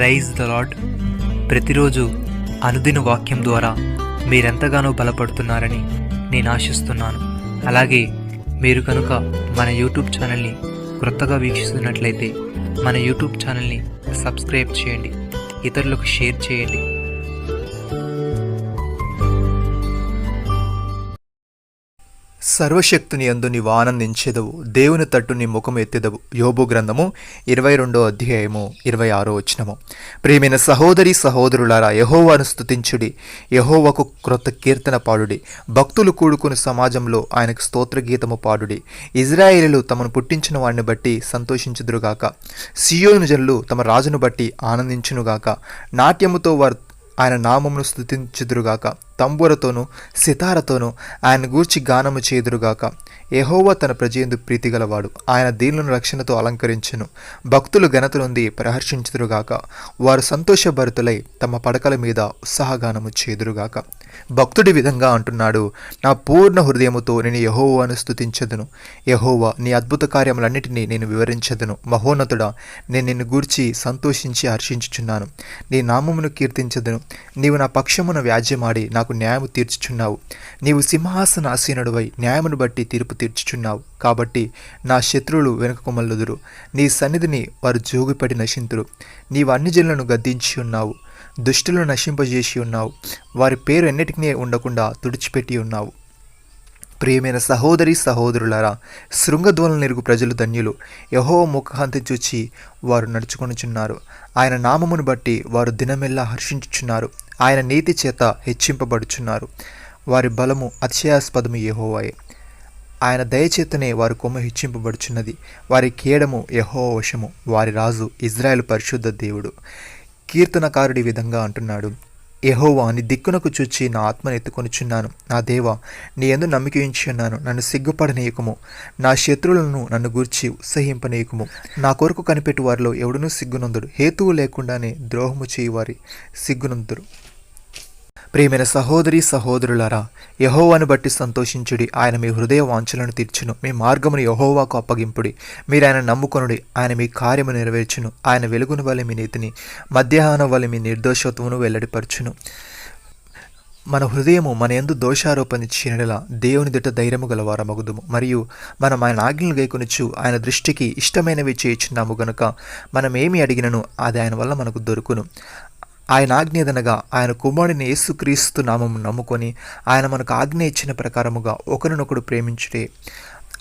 Rise the lord. ప్రతిరోజు అనుదిన వాక్యం ద్వారా మీరెంతగానో బలపడుతున్నారని నేను ఆశిస్తున్నాను. అలాగే మీరు కనుక మన యూట్యూబ్ ఛానల్ని క్రొత్తగా వీక్షిస్తున్నట్లయితే మన యూట్యూబ్ ఛానల్ని సబ్స్క్రైబ్ చేయండి, ఇతరులకు షేర్ చేయండి. సర్వశక్తుని యందు నీవు ఆనందించెదవు, దేవుని తట్టు నీ ముఖము ఎత్తెదవు. యోబు గ్రంథము 22వ అధ్యాయము 26వ వచనము. ప్రియమైన సహోదరి సహోదరులారా, యెహోవాను స్తుతించుడి, యెహోవాకు క్రొత్త కీర్తన పాడుడి. భక్తులు కూడుకుని సమాజంలో ఆయనకు స్తోత్ర గీతము పాడుడి. ఇజ్రాయేలీలు తమను పుట్టించిన వాడిని బట్టి సంతోషించుదురుగాక. సియోను జనులు తమ రాజును బట్టి ఆనందించునుగాక. నాట్యముతో వారు ఆయన నామమును స్తుతించుదురుగాక. తంబురతోనూ సితారతోనూ ఆయన గూర్చి గానము చేదురుగాక. యెహోవా తన ప్రజయందు ప్రీతిగలవాడు, ఆయన దీనులను రక్షణతో అలంకరించును. భక్తులు ఘనత నొంది ప్రహర్షించుదురుగాక. వారు సంతోషభరితులై తమ పడకల మీద ఉత్సాహగానము చేదురుగాక. భక్తుడి విధంగా అంటున్నాడు, నా పూర్ణ హృదయముతో నేను యెహోవాను స్తుతించదును. యెహోవా, నీ అద్భుత కార్యములన్నిటినీ నేను వివరించదును. మహోన్నతుడా, నేను నిన్ను గూర్చి సంతోషించి హర్షించుచున్నాను. నీ నామమును కీర్తించదును. నీవు నా పక్షమున వ్యాజ్యమాడి నాకు న్యాయము తీర్చుచున్నావు. నీవు సింహాసనాసీనుడివై న్యాయమును బట్టి తీర్పు తీర్చుచున్నావు. కాబట్టి నా శత్రువులు వెనుకకు మల్లుదురు. నీ సన్నిధిని వారు జోగిపడి నశింతురు. నీవు అన్ని జనులను గద్దించి ఉన్నావు, దుష్టులను నశింపజేసి ఉన్నావు. వారి పేరు ఎన్నిటికీ ఉండకుండా తుడిచిపెట్టి ఉన్నావు. ప్రియమైన సహోదరి సహోదరులారా, శృంగధ్వనులు నెరుగు ప్రజలు ధన్యులు. యెహోవా ముఖకాంతి చూచి వారు నడుచుకొనుచున్నారు. ఆయన నామమును బట్టి వారు దినమెల్లా హర్షించుచున్నారు. ఆయన నీతి చేత హెచ్చింపబడుచున్నారు. వారి బలము అతిశయాస్పదము యెహోవాయే. ఆయన దయచేతనే వారి కొమ్ము హెచ్చింపబడుచున్నది. వారి కేడము యెహోవా వశము. వారి రాజు ఇజ్రాయేలు పరిశుద్ధ దేవుడు. కీర్తనకారుడి విధంగా అంటున్నాడు, యెహోవా, నీ దిక్కునకు చూచి నా ఆత్మను ఎత్తుకొనుచున్నాను. నా దేవా, నీ యందు నమ్మిక ఉంచి ఉన్నాను. నన్ను సిగ్గుపడనీయకుము. నా శత్రువులను నన్ను గూర్చి ఉత్సహింపనీయకుము. నా కొరకు కనిపెట్టు వారిలో ఎవడునూ సిగ్గునందుడు. హేతువు లేకుండానే ద్రోహము చేయి వారి సిగ్గునందురు. ప్రియమైన సహోదరి సహోదరులారా, యెహోవాను బట్టి సంతోషించుడి. ఆయన మీ హృదయ వాంఛలను తీర్చును. మీ మార్గమును యెహోవాకు అప్పగింపుడి. మీరు ఆయన నమ్ముకొనుడి. ఆయన మీ కార్యము నెరవేర్చును. ఆయన వెలుగును వలె మీ నీతిని, మధ్యాహ్నం వలె మీ నిర్దోషత్వమును వెల్లడిపరచును. మన హృదయము మన యందు దోషారోపణ చేయనలా దేవుని దుట ధైర్యము గలవారమగుదుము. మరియు మనం ఆయన ఆజ్ఞలు గైకొనుచు ఆయన దృష్టికి ఇష్టమైనవి చేయుచున్నాము గనుక మనం ఏమి అడిగినను అది ఆయన వల్ల మనకు దొరుకును. ఆయన ఆజ్ఞేదనగా ఆయన కుమారుని యేసుక్రీస్తు నామము నమ్ముకొని ఆయన మనకు ఆజ్ఞ ఇచ్చిన ప్రకారముగా ఒకరినొకడు ప్రేమించుటే.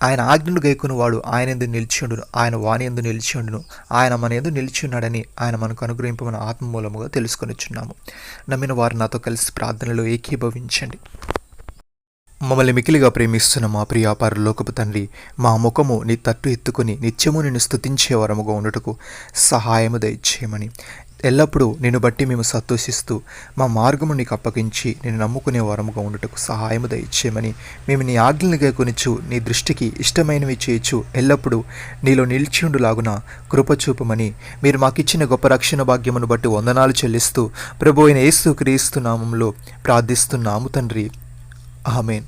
ఆయన ఆజ్ఞను గైకుని వాడు ఆయన యందు నిలిచియుండును. ఆయన వాని యందు నిలిచియుండును. ఆయన మన యందు నిలిచియున్నాడని ఆయన మనకు అనుగ్రహింపమని ఆత్మ మూలముగా తెలుసుకొనిచున్నాము. నమ్మిన వారు నాతో కలిసి ప్రార్థనలో ఏకీభవించండి. మమ్మల్ని మికిలిగా ప్రేమిస్తున్న మా ప్రియ పరలోకపు తండ్రి, మా ముఖము నీ తట్టు ఎత్తుకుని నిత్యము నిన్ను స్తుతించే వరముగా ఉండుటకు సహాయము దయచేయమని, ఎల్లప్పుడూ నిన్ను బట్టి మేము సంతోషిస్తూ మా మార్గము నీకు అప్పగించి నేను నమ్ముకునే వరముగా ఉండుటకు సహాయము దయచేయమని, మేము నీ ఆజ్ఞలు గైకొనుచు నీ దృష్టికి ఇష్టమైనవి చేయొచ్చు ఎల్లప్పుడూ నీలో నిలిచియుండులాగున కృపచూపమని, మీరు మాకిచ్చిన గొప్ప రక్షణ భాగ్యమును బట్టి వందనాలు చెల్లిస్తూ ప్రభు అయిన యేసు క్రీస్తు నామములో ప్రార్థిస్తున్నాము తండ్రి. ఆమేన్.